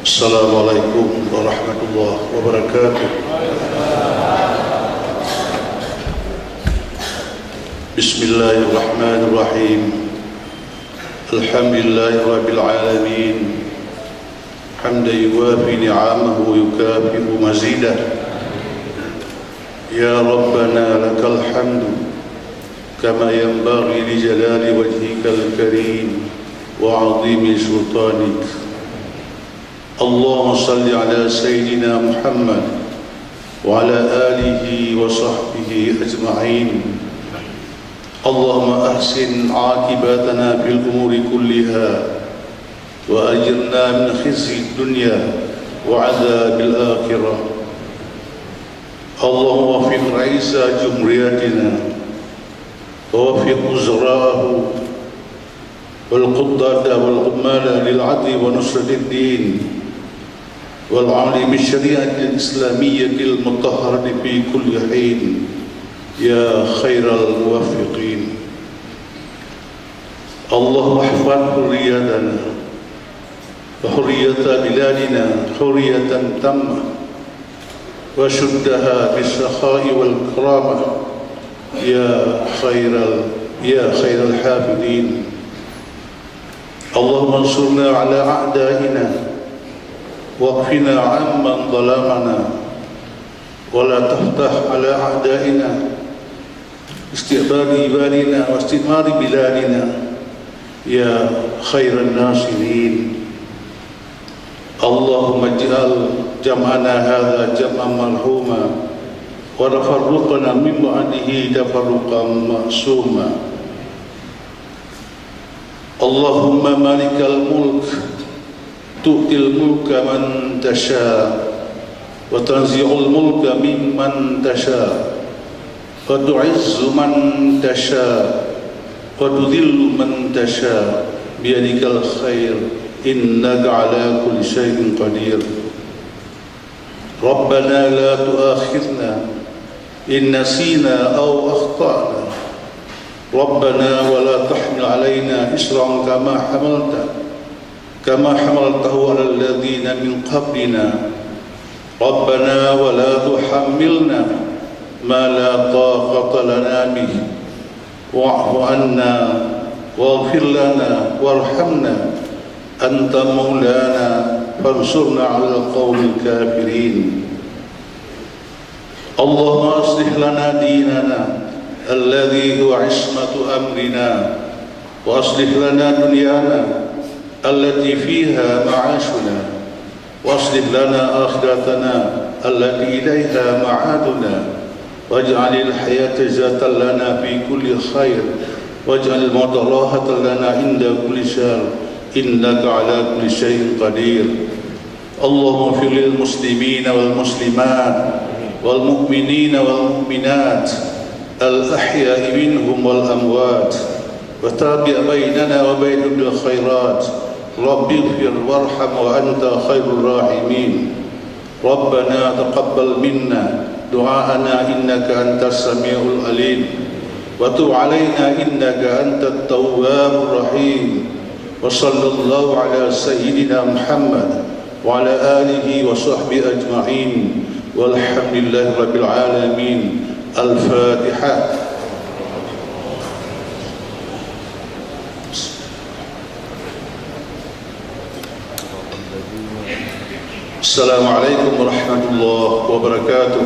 Assalamualaikum warahmatullahi wabarakatuh. Bismillahirrahmanirrahim. Alhamdulillahi rabbil alamin. Hamdan yuwafi ni'amahu wa yukafi'u mazidah. Ya Rabbana lakal hamdu kama yanbaghi li jalali wajhikal karim wa 'azimi sultanik. Allahumma salli ala Sayyidina Muhammad wa ala alihi wa sahbihi ajma'in. Allahumma ahsin aqibatana fil umuri kulliha wa ajirna min khizyi dunya wa adzabil akhirah. Allahumma waffiq raisa jumhuriyatina wa waffiq uzra'ahu wal quddata wal ummala lil 'adli wa nusratid din والعمل بالشريعة الإسلامية المطهرة في كل حين يا خير الموفقين. اللهم احفظ حريتنا وحرية بلادنا حرية تامة وشدها بالسخاء والكرامة يا خير الحافظين. اللهم انصرنا على أعدائنا واكفنا عمن ظلمنا ولا تفتح على أعدائنا استعباد عبادنا واستثمار بلادنا يا خير الناصرين. اللهم اجعل جمعنا هذا جمعا مرحوما وتفرقنا من بعده تفرقا معصوما. اللهم مالك الملك تؤتي الملك من تشاء وتنزع الملك ممن تشاء وتعز من تشاء وتذل من تشاء بيدك الخير إنك على كل شيء قدير. ربنا لا تؤاخذنا إن نسينا أو أخطأنا ربنا ولا تحمل علينا إصرا كما حملته على الذين من قبلنا ربنا ولا تحملنا ما لا طاقة لنا به واعف عنا واغفر لنا وارحمنا أنت مولانا فانصرنا على القوم الكافرين. اللهم أصلح لنا ديننا الذي هو عصمة أمرنا وأصلح لنا دنيانا التي فيها معاشنا واصلح لنا آخرتنا التي إليها معادنا واجعل الحياة زادا لنا في كل خير واجعل الموت راحة لنا عند كل شر إنك على كل شيء قدير. اللهم اغفر للمسلمين والمسلمات والمؤمنين والمؤمنات الأحياء منهم والأموات وتابع بيننا وبينهم بالخيرات. رب اغفر وارحم وأنت خير الراحمين. ربنا تقبل منا دعاءنا إنك أنت السميع العليم وتب علينا إنك أنت التواب الرحيم. وصلى الله على سيدنا محمد وعلى آله وصحبه أجمعين والحمد لله رب العالمين. الفاتحة. Assalamualaikum warahmatullahi wabarakatuh.